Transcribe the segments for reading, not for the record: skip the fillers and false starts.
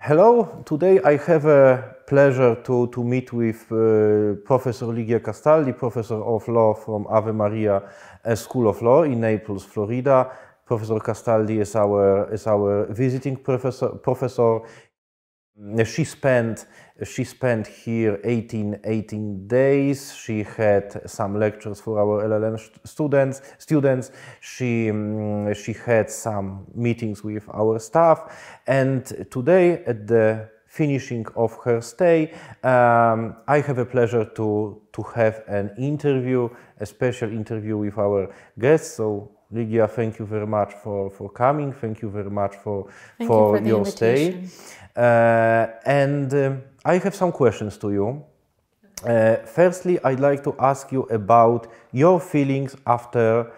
Hello, today I have a pleasure to meet with Professor Ligia Castaldi, Professor of Law from Ave Maria School of Law in Naples, Florida. Professor Castaldi is our visiting professor. She spent here 18 days. She had some lectures for our LLM students. She had some meetings with our staff, and today, at the finishing of her stay, I have a pleasure to have an interview, a special interview with our guests. So, Ligia, thank you very much for coming. Thank you very much for your stay. I have some questions to you. Firstly, I'd like to ask you about your feelings after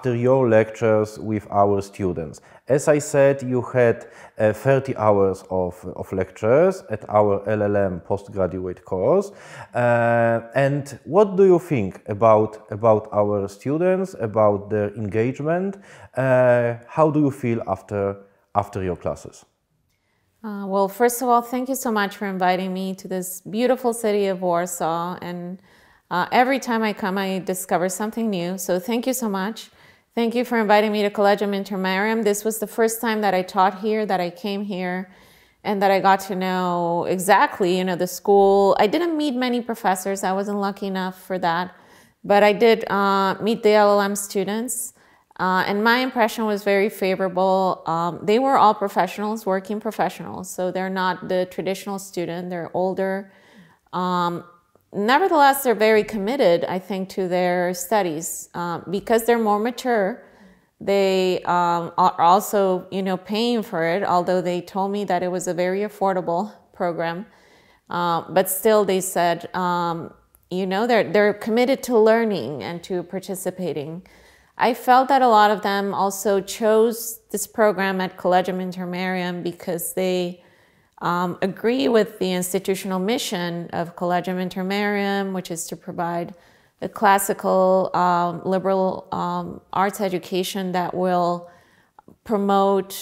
your lectures with our students. As I said, you had 30 hours of lectures at our LLM postgraduate course. And what do you think about our students, about their engagement? How do you feel after your classes? Well, first of all, thank you so much for inviting me to this beautiful city of Warsaw. And every time I come, I discover something new. So thank you so much. Thank you for inviting me to Collegium Intermarium. This was the first time that I taught here, that I came here, and that I got to know exactly, the school. I didn't meet many professors. I wasn't lucky enough for that. But I did meet the LLM students. And my impression was very favorable. They were all professionals, working professionals, so they're not the traditional student, they're older. Nevertheless, they're very committed, I think, to their studies. Because they're more mature, they are also, paying for it, although they told me that it was a very affordable program. But still, they said, they're committed to learning and to participating. I felt that a lot of them also chose this program at Collegium Intermarium because they agree with the institutional mission of Collegium Intermarium, which is to provide a classical, liberal arts education that will promote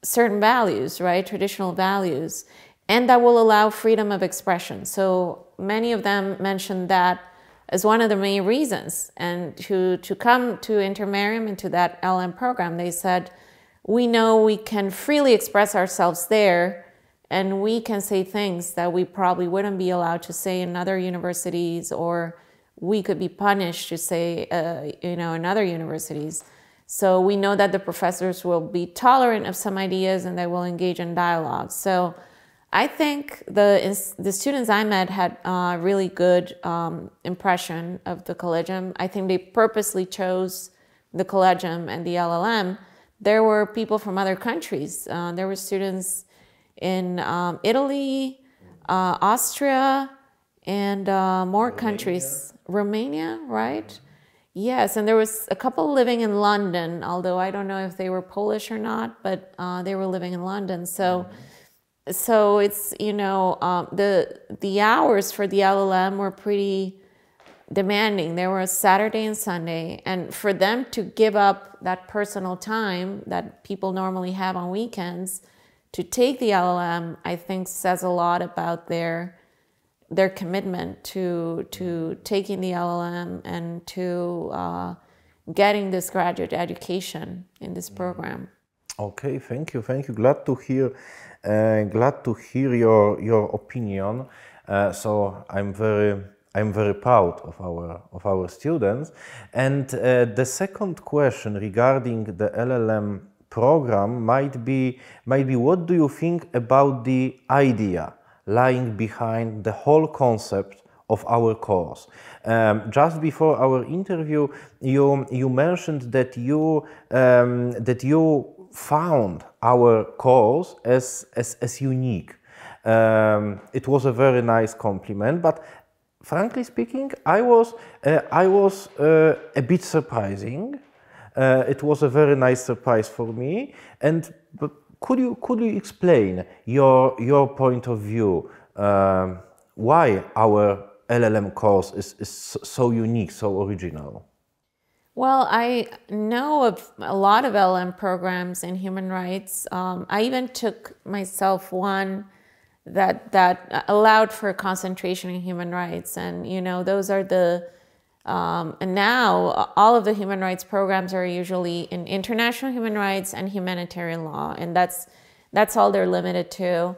certain values, right, traditional values, and that will allow freedom of expression. So many of them mentioned that as one of the main reasons. And to come to Intermarium, into that LM program, they said, we know we can freely express ourselves there, and we can say things that we probably wouldn't be allowed to say in other universities, or we could be punished to say, in other universities. So we know that the professors will be tolerant of some ideas and they will engage in dialogue. So I think the students I met had a really good impression of the Collegium. I think they purposely chose the Collegium and the LLM. There were people from other countries. There were students in Italy, Austria, and more countries. Romania, right? Yes, and there was a couple living in London, although I don't know if they were Polish or not, but they were living in London. So it's, the hours for the LLM were pretty demanding. There were Saturday and Sunday, and for them to give up that personal time that people normally have on weekends to take the LLM, I think says a lot about their commitment to taking the LLM and to getting this graduate education in this program. Okay, thank you. Glad to hear your opinion. So I'm very proud of our students. And the second question regarding the LLM program might be what do you think about the idea lying behind the whole concept of our course? Just before our interview, you mentioned that you found our course as unique. It was a very nice compliment, but frankly speaking, I was a bit surprising. It was a very nice surprise for me. But could you explain your point of view? Why our LLM course is so unique, so original? Well, I know of a lot of LM programs in human rights. I even took myself one that allowed for concentration in human rights. And, you know, those are the, and now all of the human rights programs are usually in international human rights and humanitarian law. And that's all they're limited to.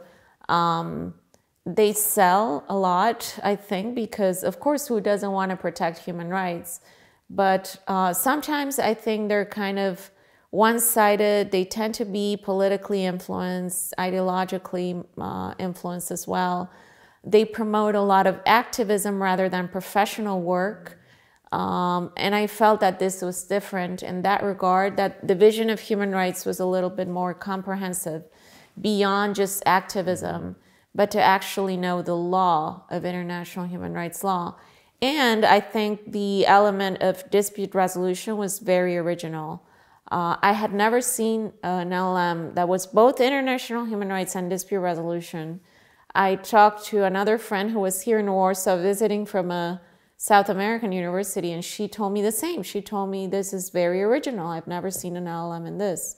They sell a lot, I think, because of course, who doesn't want to protect human rights? But sometimes I think they're kind of one-sided. They tend to be politically influenced, ideologically influenced as well. They promote a lot of activism rather than professional work. And I felt that this was different in that regard, that the vision of human rights was a little bit more comprehensive, beyond just activism, but to actually know the law of international human rights law. And I think the element of dispute resolution was very original. I had never seen an LM that was both international human rights and dispute resolution. I talked to another friend who was here in Warsaw visiting from a South American university, and she told me the same. She told me, this is very original. I've never seen an LM in this.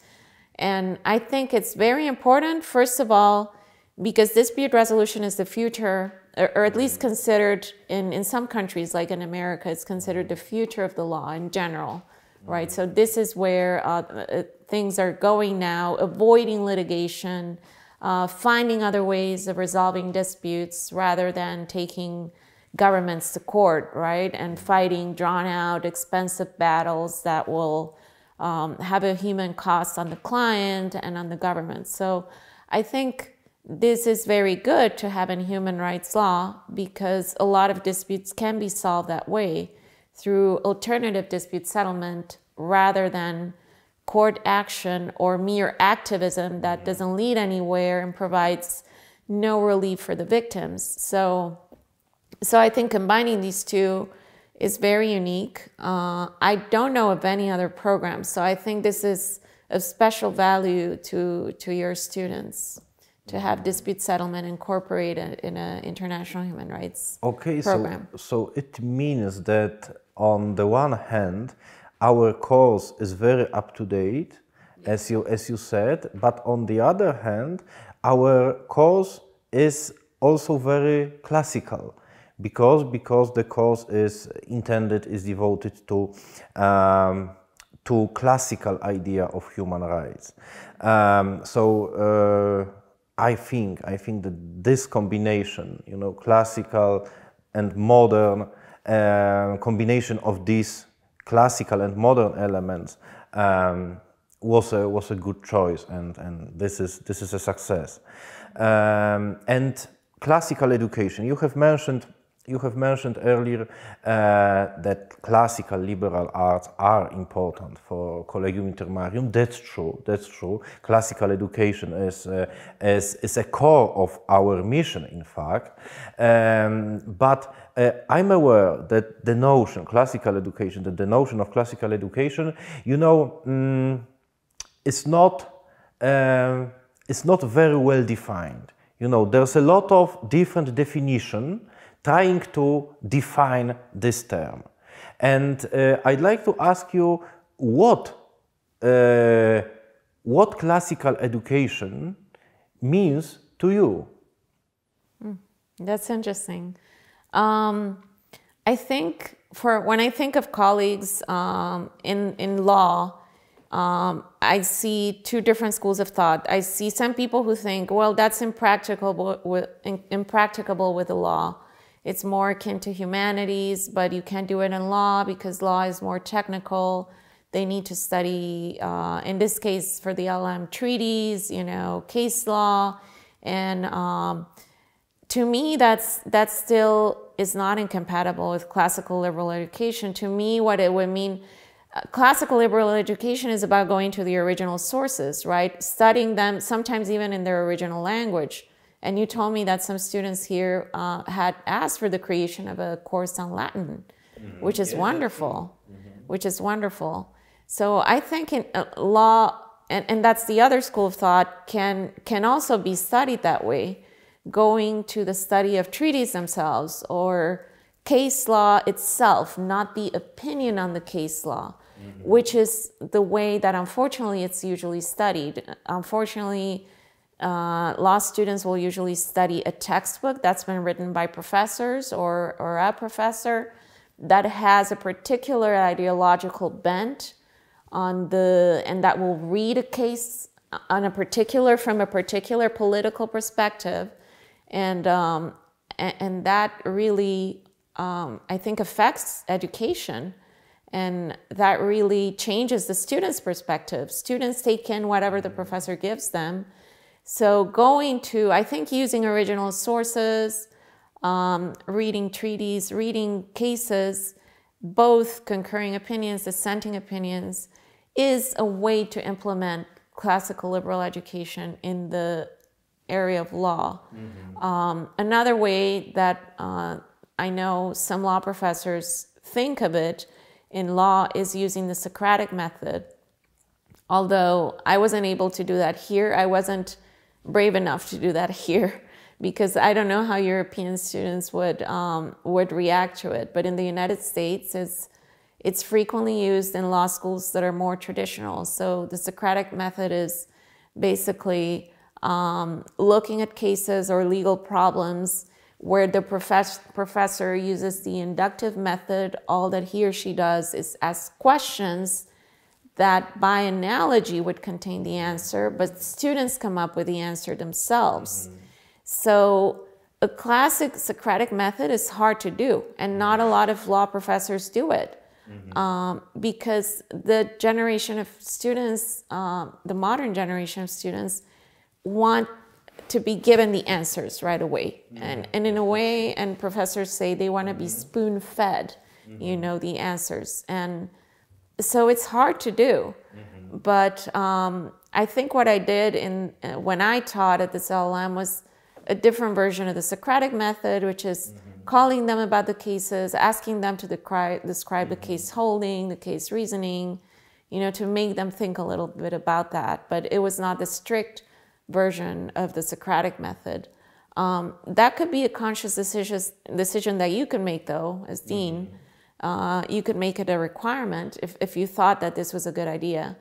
And I think it's very important, first of all, because dispute resolution is the future, or at least considered in some countries, like in America, it's considered the future of the law in general, right? So this is where things are going now, avoiding litigation, finding other ways of resolving disputes rather than taking governments to court, right? And fighting drawn out, expensive battles that will have a human cost on the client and on the government. So I think this is very good to have in human rights law because a lot of disputes can be solved that way through alternative dispute settlement rather than court action or mere activism that doesn't lead anywhere and provides no relief for the victims. So I think combining these two is very unique. I don't know of any other programs, so I think this is of special value to your students to have dispute settlement incorporated in an international human rights program. So it means that on the one hand, our course is very up to date, as you said, but on the other hand, our course is also very classical. Because the course is devoted to classical idea of human rights. I think that this combination, you know, classical and modern combination of these classical and modern elements was a good choice, and this is a success. And classical education, you have mentioned earlier that classical liberal arts are important for Collegium Intermarium. That's true. Classical education is a core of our mission, in fact. But I'm aware that the notion of classical education, you know, it's not very well defined. You know, there's a lot of different definition trying to define this term. And I'd like to ask you what classical education means to you. That's interesting. I think when I think of colleagues in law, I see two different schools of thought. I see some people who think, well, that's impracticable with the law. It's more akin to humanities, but you can't do it in law because law is more technical. They need to study, in this case for the LM, treaties, you know, case law. And to me, that still is not incompatible with classical liberal education. To me, what it would mean, classical liberal education is about going to the original sources, right? Studying them, sometimes even in their original language. And you told me that some students here had asked for the creation of a course on Latin, which is wonderful, which is wonderful. So I think in law, and that's the other school of thought, can also be studied that way, going to the study of treaties themselves or case law itself, not the opinion on the case law. which is the way that unfortunately it's usually studied. Unfortunately, law students will usually study a textbook that's been written by professors or a professor that has a particular ideological bent and that will read a case on from a particular political perspective, and that really I think affects education, and that really changes the students' perspective. Students take in whatever the professor gives them. So I think using original sources, reading treaties, reading cases, both concurring opinions, dissenting opinions, is a way to implement classical liberal education in the area of law. Another way that I know some law professors think of it in law is using the Socratic method. Although I wasn't able to do that here, I wasn't brave enough to do that here, because I don't know how European students would react to it. But in the United States, it's frequently used in law schools that are more traditional. So the Socratic method is basically looking at cases or legal problems where the professor uses the inductive method. All that he or she does is ask questions that by analogy would contain the answer, but students come up with the answer themselves. So a classic Socratic method is hard to do, and not a lot of law professors do it. Because the generation of students, the modern generation of students, want to be given the answers right away. And in a way, and professors say they want to be spoon-fed, the answers. And so it's hard to do. But I think what I did when I taught at this LLM was a different version of the Socratic method, which is calling them about the cases, asking them to describe the case holding, the case reasoning, to make them think a little bit about that. But it was not the strict version of the Socratic method. That could be a conscious decision that you can make, though, as dean. You could make it a requirement if you thought that this was a good idea.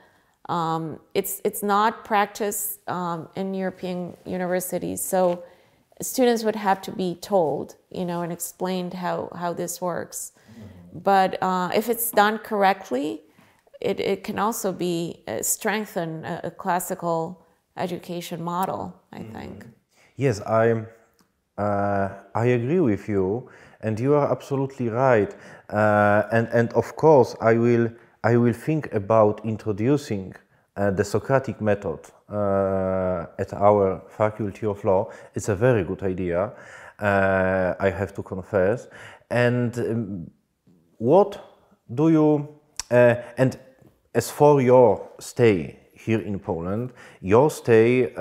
It's not practiced in European universities, so students would have to be told, and explained how this works. But if it's done correctly, it can also be strengthen a classical education model, I think. Yes, I agree with you, and you are absolutely right. And of course, I will think about introducing the Socratic method at our Faculty of Law. It's a very good idea, I have to confess. And what do you, and as for your stay here in Poland, your stay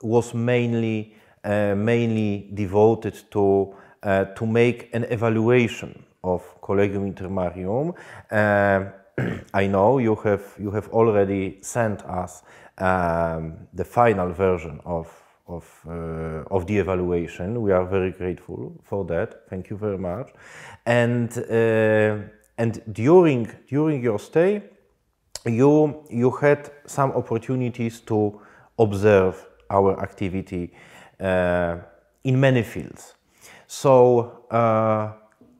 was mainly devoted to make an evaluation of Collegium Intermarium. I know you have already sent us the final version of the evaluation. We are very grateful for that. Thank you very much. And during your stay, you had some opportunities to observe our activity in many fields. So,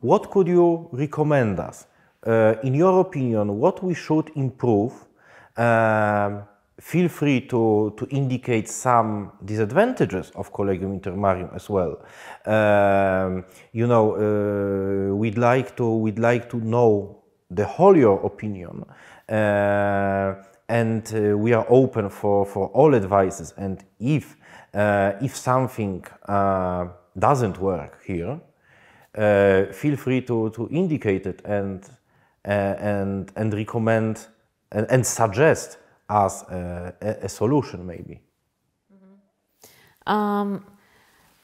what could you recommend us? In your opinion, what we should improve? Feel free to indicate some disadvantages of Collegium Intermarium as well. We'd like to know the whole your opinion, and we are open for all advices. And if something doesn't work here, feel free to indicate it and recommend and suggest us a solution, maybe.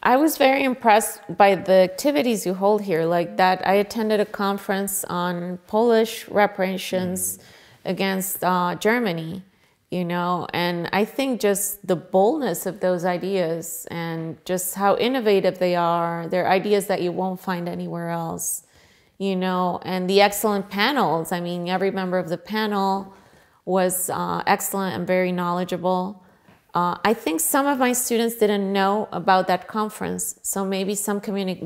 I was very impressed by the activities you hold here. Like that, I attended a conference on Polish reparations against Germany, and I think just the boldness of those ideas and just how innovative they are, they're ideas that you won't find anywhere else. you know, and the excellent panels. I mean, every member of the panel was excellent and very knowledgeable. I think some of my students didn't know about that conference, so maybe some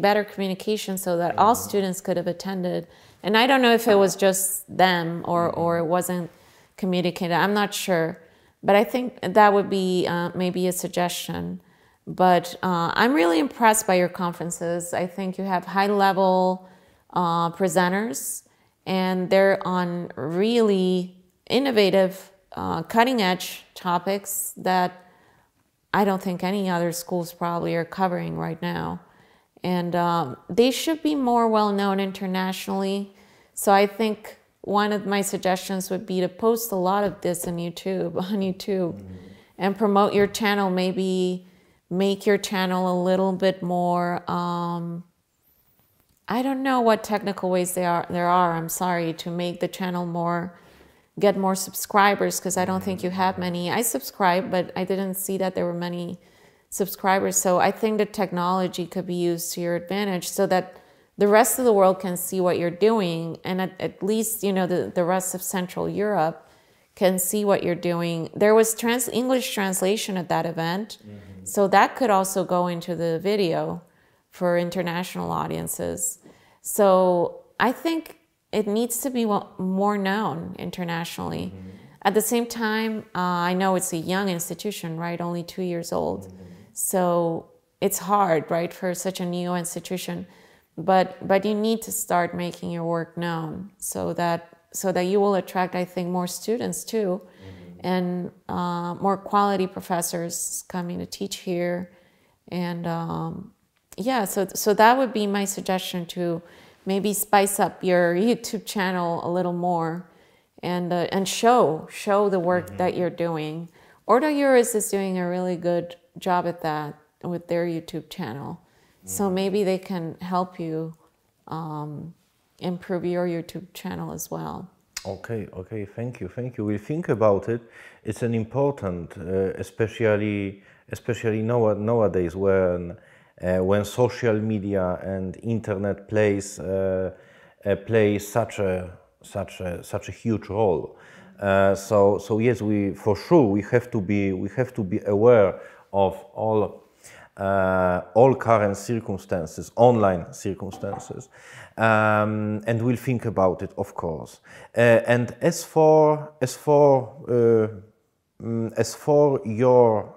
better communication so that all students could have attended. And I don't know if it was just them or it wasn't communicated. I'm not sure. But I think that would be maybe a suggestion. But I'm really impressed by your conferences. I think you have high-level presenters, and they're on really innovative, cutting-edge topics that I don't think any other schools probably are covering right now. And they should be more well-known internationally. So I think one of my suggestions would be to post a lot of this on YouTube, and promote your channel, maybe make your channel a little bit more, I don't know what technical ways there are, I'm sorry, to make the channel get more subscribers, because I don't think you have many. I subscribe, but I didn't see that there were many subscribers. So I think the technology could be used to your advantage so that the rest of the world can see what you're doing, and at least, you know, the rest of Central Europe can see what you're doing. There was English translation at that event, so that could also go into the video for international audiences. So I think it needs to be more known internationally. At the same time, I know it's a young institution, right? Only 2 years old. So it's hard, right, for such a new institution. But you need to start making your work known so that you will attract, I think, more students too, and more quality professors coming to teach here. And yeah, so that would be my suggestion, to maybe spice up your YouTube channel a little more, and show the work that you're doing. Ordo Juris is doing a really good job at that with their YouTube channel. So maybe they can help you improve your YouTube channel as well. Okay, thank you. We'll think about it. It's an important, especially nowadays when social media and internet plays such a huge role. So yes, we have to be aware of all current circumstances, online circumstances, and we'll think about it, of course. And as for your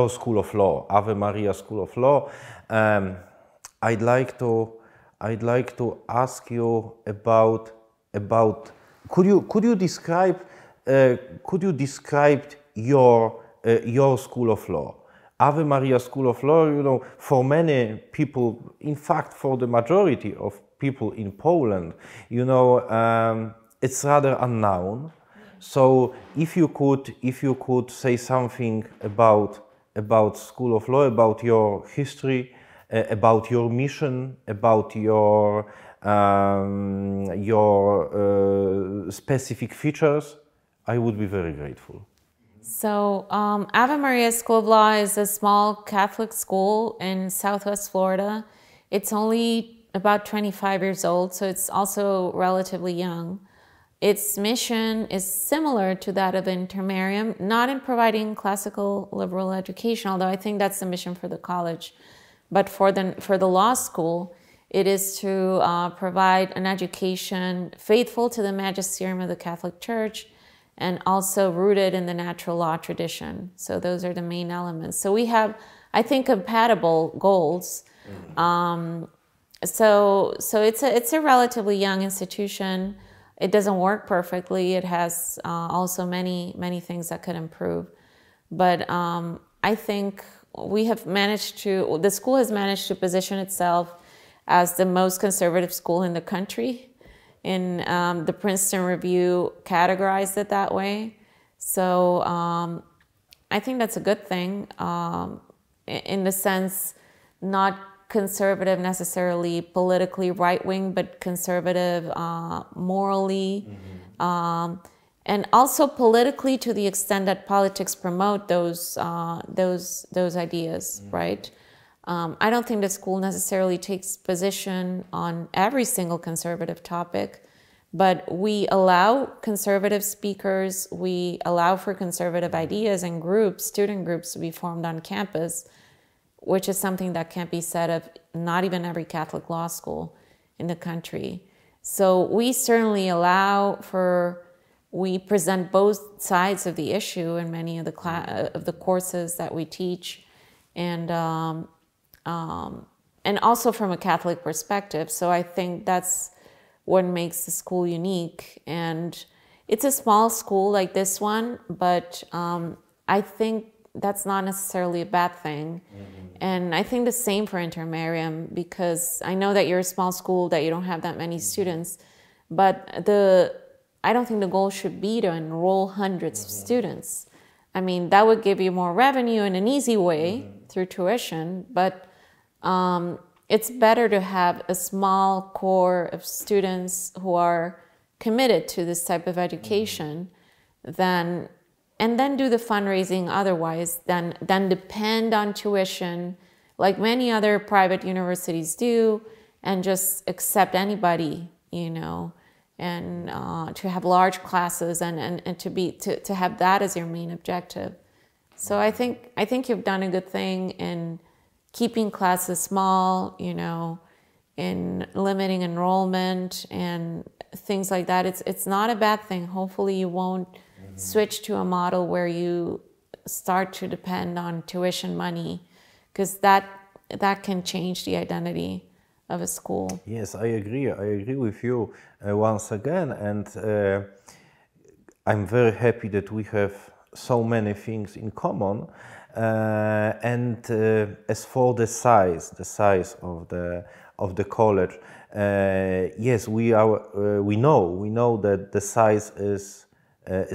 School of Law, Ave Maria School of Law, I'd like to ask you about could you describe your School of Law? Ave Maria School of Law, you know, for many people, in fact, for the majority of people in Poland, you know, it's rather unknown. So if you could say something about School of Law, about your history, about your mission, about your specific features, I would be very grateful. So Ave Maria School of Law is a small Catholic school in Southwest Florida. It's only about 25 years old, so it's also relatively young. Its mission is similar to that of Intermarium, not in providing classical liberal education, although I think that's the mission for the college. But for the law school, it is to provide an education faithful to the magisterium of the Catholic Church, and also rooted in the natural law tradition. So those are the main elements. So we have, I think, compatible goals. So it's a relatively young institution. It doesn't work perfectly. It has also many things that could improve. But I think the school has managed to position itself as the most conservative school in the country. In the Princeton Review categorized it that way. So I think that's a good thing, in the sense, not conservative necessarily politically right-wing, but conservative morally, and also politically, to the extent that politics promote those ideas, right? I don't think the school necessarily takes position on every single conservative topic, but we allow conservative speakers, we allow for conservative ideas and groups, student groups to be formed on campus, which is something that can't be said of not even every Catholic law school in the country. So we certainly we present both sides of the issue in many of the courses that we teach, and also from a Catholic perspective. So I think that's what makes the school unique. And it's a small school like this one, but I think that's not necessarily a bad thing. And I think the same for Intermarium, because I know that you're a small school, that you don't have that many students, but I don't think the goal should be to enroll hundreds of students. I mean, that would give you more revenue in an easy way through tuition, but it's better to have a small core of students who are committed to this type of education and then do the fundraising otherwise, than depend on tuition like many other private universities do, and just accept anybody, you know, and to have large classes and to have that as your main objective. So I think you've done a good thing in keeping classes small, you know, in limiting enrollment and things like that. It's not a bad thing. Hopefully you won't switch to a model where you start to depend on tuition money, because that can change the identity of a school. Yes, I agree with you once again, and I'm very happy that we have so many things in common. And as for the size of the college, yes, we know that the size is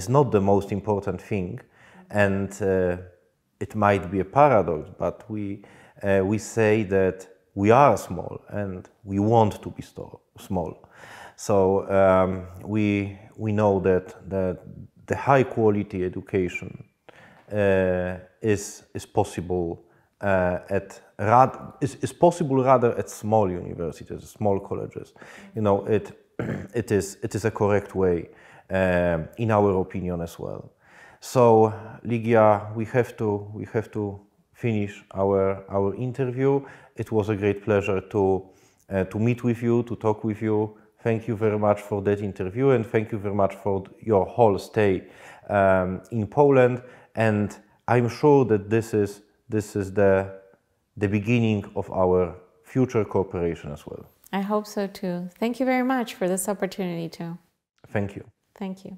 not the most important thing, and it might be a paradox, but we say that we are small and we want to be small. So we know that the high quality education is possible is possible rather at small universities, small colleges. You know, it is a correct way, in our opinion as well. So Ligia, we have to finish our interview. It was a great pleasure to meet with you, to talk with you. Thank you very much for that interview, and thank you very much for your whole stay in Poland. And I'm sure that this is the beginning of our future cooperation as well. I hope so too. Thank you very much for this opportunity too. Thank you. Thank you.